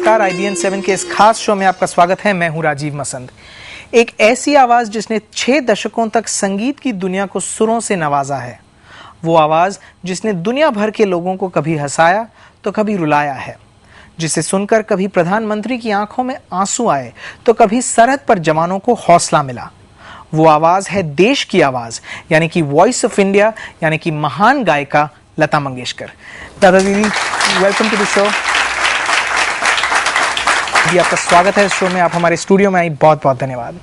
नमस्कार, IBN 7 के इस खास शो में आपका स्वागत है। मैं हूं राजीव मसंद। एक ऐसी आवाज जिसने 6 दशकों तक संगीत की दुनिया को सुरों से नवाजा है, वो आवाज जिसने दुनिया भर के लोगों को कभी हंसाया तो कभी रुलाया है, जिसे सुनकर कभी प्रधानमंत्री की आंखों में आंसू आए तो कभी सरहद पर जवानों को हौसला मिला। वो आवाज है देश की आवाज, यानी कि वॉइस ऑफ इंडिया, यानी कि महान गायिका लता मंगेशकर। दादा दीदी, वेलकम टू द शो। जी, आपका स्वागत है इस शो में। आप हमारे स्टूडियो में आई, बहुत बहुत धन्यवाद।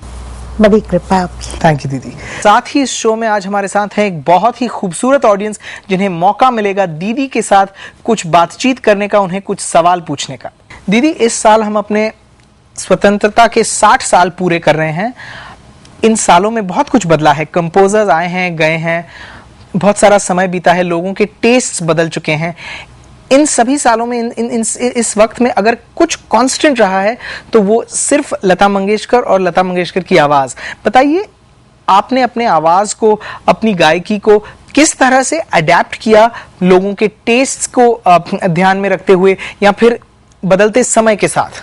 बड़ी कृपा आपकी। थैंक यू दीदी। साथ ही इस शो में आज हमारे साथ है एक बहुत ही खूबसूरत ऑडियंस, जिन्हें मौका मिलेगा दीदी के साथ कुछ बातचीत करने का, उन्हें कुछ सवाल पूछने का। दीदी, इस साल हम अपने स्वतंत्रता के 60 साल पूरे कर रहे हैं। इन सालों में बहुत कुछ बदला है, कंपोजर्स आए हैं, गए हैं, बहुत सारा समय बीता है, लोगों के टेस्ट्स बदल चुके हैं। इन सभी सालों में इस वक्त में अगर कुछ कांस्टेंट रहा है तो वो सिर्फ लता मंगेशकर और लता मंगेशकर की आवाज। बताइए, आपने अपने आवाज को, अपनी गायकी को किस तरह से अडेप्ट किया, लोगों के टेस्ट्स को ध्यान में रखते हुए या फिर बदलते समय के साथ?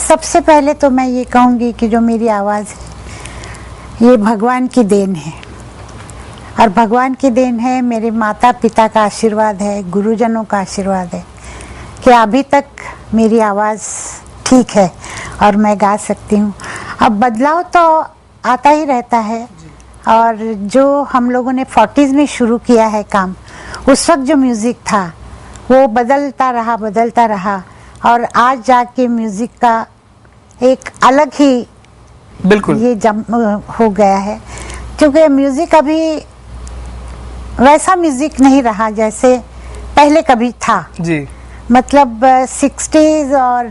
सबसे पहले तो मैं ये कहूँगी कि जो मेरी आवाज़ है ये भगवान की देन है, और भगवान की देन है, मेरे माता पिता का आशीर्वाद है, गुरुजनों का आशीर्वाद है कि अभी तक मेरी आवाज़ ठीक है और मैं गा सकती हूँ। अब बदलाव तो आता ही रहता है, और जो हम लोगों ने 40s में शुरू किया है काम, उस वक्त जो म्यूज़िक था वो बदलता रहा, और आज जाके म्यूज़िक का एक अलग ही बिल्कुल ये हो गया है, क्योंकि म्यूज़िक अभी वैसा म्यूज़िक नहीं रहा जैसे पहले कभी था जी। मतलब 60s और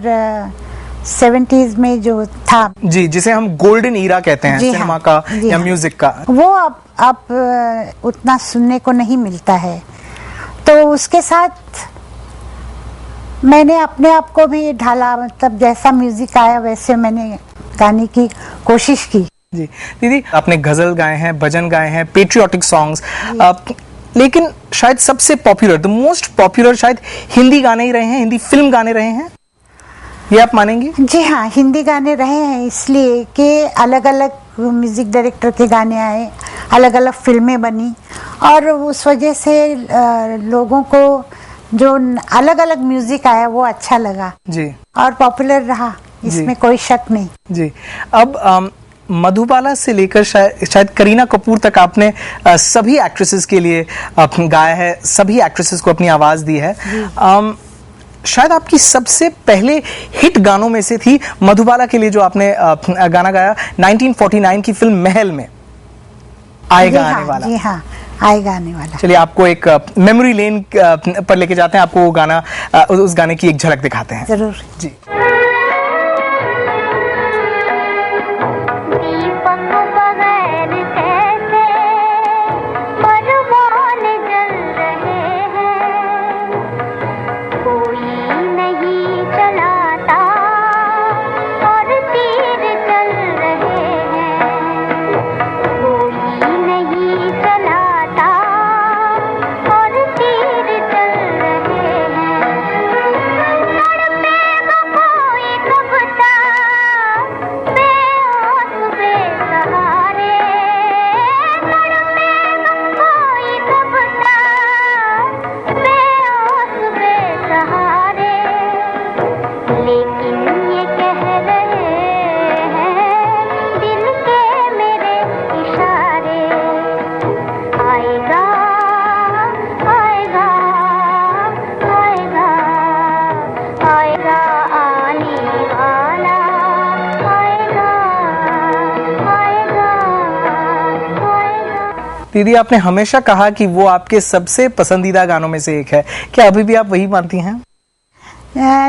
70s में जो था जी, जिसे हम गोल्डन ईरा कहते हैं सिनेमा का या म्यूजिक का, वो अब उतना सुनने को नहीं मिलता है। तो उसके साथ मैंने अपने आप को भी ढाला, मतलब जैसा म्यूजिक आया वैसे मैंने गाने की कोशिश की। जी दीदी, आपने गजल गाए हैं, भजन गाए हैं, पेट्रियोटिक सॉन्ग्स, लेकिन शायद सबसे पॉपुलर, द मोस्ट पॉपुलर शायद हिंदी गाने ही रहे हैं, हिंदी फिल्म गाने रहे हैं, ये आप मानेंगे? जी हाँ, हिंदी गाने रहे हैं, इसलिए कि अलग अलग म्यूजिक डायरेक्टर के गाने आए, अलग अलग फिल्में बनी, और उस वजह से लोगों को जो अलग अलग म्यूजिक आया वो अच्छा लगा जी, और पॉपुलर रहा, इसमें कोई शक नहीं जी। अब मधुबाला से लेकर शायद करीना कपूर तक आपने सभी एक्ट्रेसेस के लिए गाया है, सभी एक्ट्रेसेस को अपनी आवाज दी है। शायद आपकी सबसे पहले हिट गानों में से थी मधुबाला के लिए जो आपने गाना गाया 1949 की फिल्म महल में, आएगा आने वाला। जी हाँ, आएगा आने वाला। चलिए, आपको एक मेमोरी लेन पर लेके जाते हैं, आपको वो गाना, उस गाने की एक झलक दिखाते हैं। जरूर जी। दीदी, आपने हमेशा कहा कि वो आपके सबसे पसंदीदा गानों में से एक है, क्या अभी भी आप वही मानती हैं?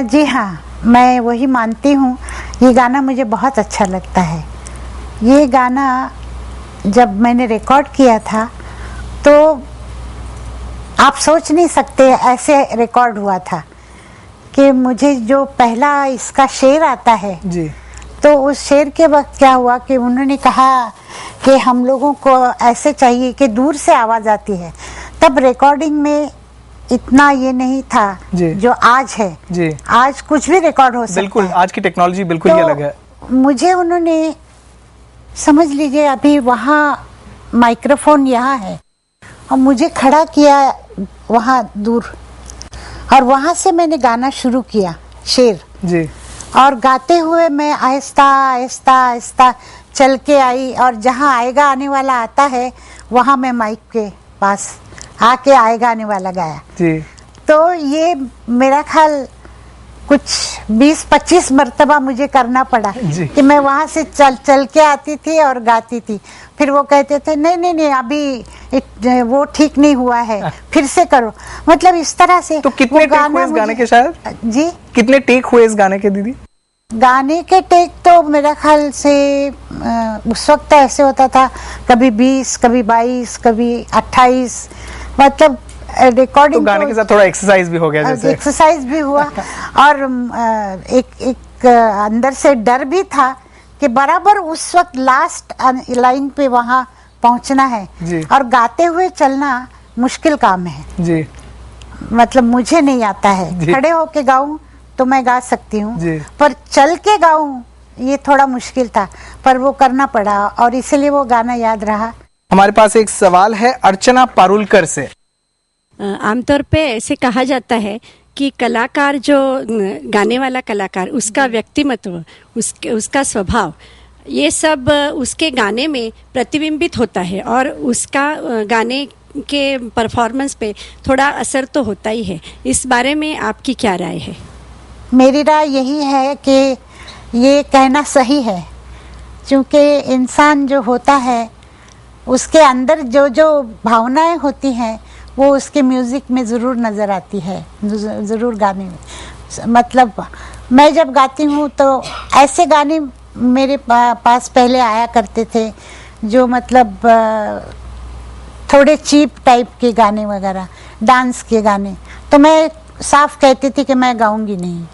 जी हाँ, मैं वही मानती हूँ। ये गाना मुझे बहुत अच्छा लगता है। ये गाना जब मैंने रिकॉर्ड किया था तो आप सोच नहीं सकते ऐसे रिकॉर्ड हुआ था कि मुझे जो पहला इसका शेर आता है जी, तो उस शेर के वक्त क्या हुआ कि उन्होंने कहा कि हम लोगों को ऐसे चाहिए कि दूर से आवाज़ आती है। तब रिकॉर्डिंग में इतना ये नहीं था जी। जो आज है। जी। आज कुछ भी रिकॉर्ड हो सकता बिल्कुल, है। आज की टेक्नोलॉजी बिल्कुल ही तो अलग है। मुझे उन्होंने, समझ लीजिए अभी वहाँ माइक्रोफोन यहाँ है और मुझे खड़ा किया वहाँ दूर, और वहाँ से मैंने गाना शुरू किया शेर। जी। और गाते हुए मैं आहिस्ता आहिस्ता आहिस्ता चल के आई, और जहाँ आएगा आने वाला आता है वहाँ मैं माइक के पास आके आएगा आने वाला गाया। जी। तो ये मेरा ख्याल कुछ 20-25 मरतबा मुझे करना पड़ा जी। कि मैं वहाँ से चल के आती थी और गाती थी। फिर वो कहते थे नहीं नहीं नहीं अभी वो ठीक नहीं हुआ है, फिर से करो। मतलब इस तरह से। तो कितने टेक हुए इस गाने के शायद? जी, कितने टेक हुए इस गाने के दीदी? गाने के टेक तो मेरा ख्याल से उस वक्त ऐसे होता था, कभी 20, कभी 22, कभी 28, मतलब रिकॉर्डिंग। तो गाने के साथ थोड़ा एक्सरसाइज भी हो गया जैसे। एक्सरसाइज भी हुआ और एक अंदर से डर भी था कि बराबर उस वक्त लास्ट लाइन पे वहाँ पहुँचना है। जी। और गाते हुए चलना मुश्किल काम है। जी। मतलब मुझे नहीं आता है। जी। खड़े होके गाऊं तो मैं गा सकती हूँ, जी। पर चल के गाऊं ये थोड़ा मुश्किल था, पर वो करना पड़ा और इसलिए वो गाना याद रहा। हमारे पास एक सवाल है अर्चना पारुलकर से। आमतौर पे ऐसे कहा जाता है कि कलाकार जो गाने वाला कलाकार, उसका व्यक्तिमत्व, उसका स्वभाव, ये सब उसके गाने में प्रतिबिंबित होता है और उसका गाने के परफॉर्मेंस पे थोड़ा असर तो होता ही है। इस बारे में आपकी क्या राय है? मेरी राय यही है कि ये कहना सही है, क्योंकि इंसान जो होता है उसके अंदर जो जो भावनाएं होती हैं वो उसके म्यूज़िक में ज़रूर नज़र आती है, ज़रूर गाने में। मतलब मैं जब गाती हूँ तो ऐसे गाने मेरे पास पहले आया करते थे जो मतलब थोड़े चीप टाइप के गाने वगैरह, डांस के गाने, तो मैं साफ कहती थी कि मैं गाऊंगी नहीं।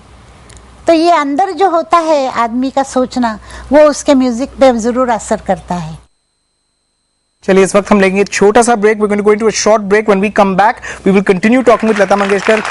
तो ये अंदर जो होता है आदमी का सोचना, वो उसके म्यूजिक पे ज़रूर असर करता है। चलिए इस वक्त हम लेंगे छोटा सा break. We going to go into a short break. When we come back we will continue talking with Lata Mangeshkar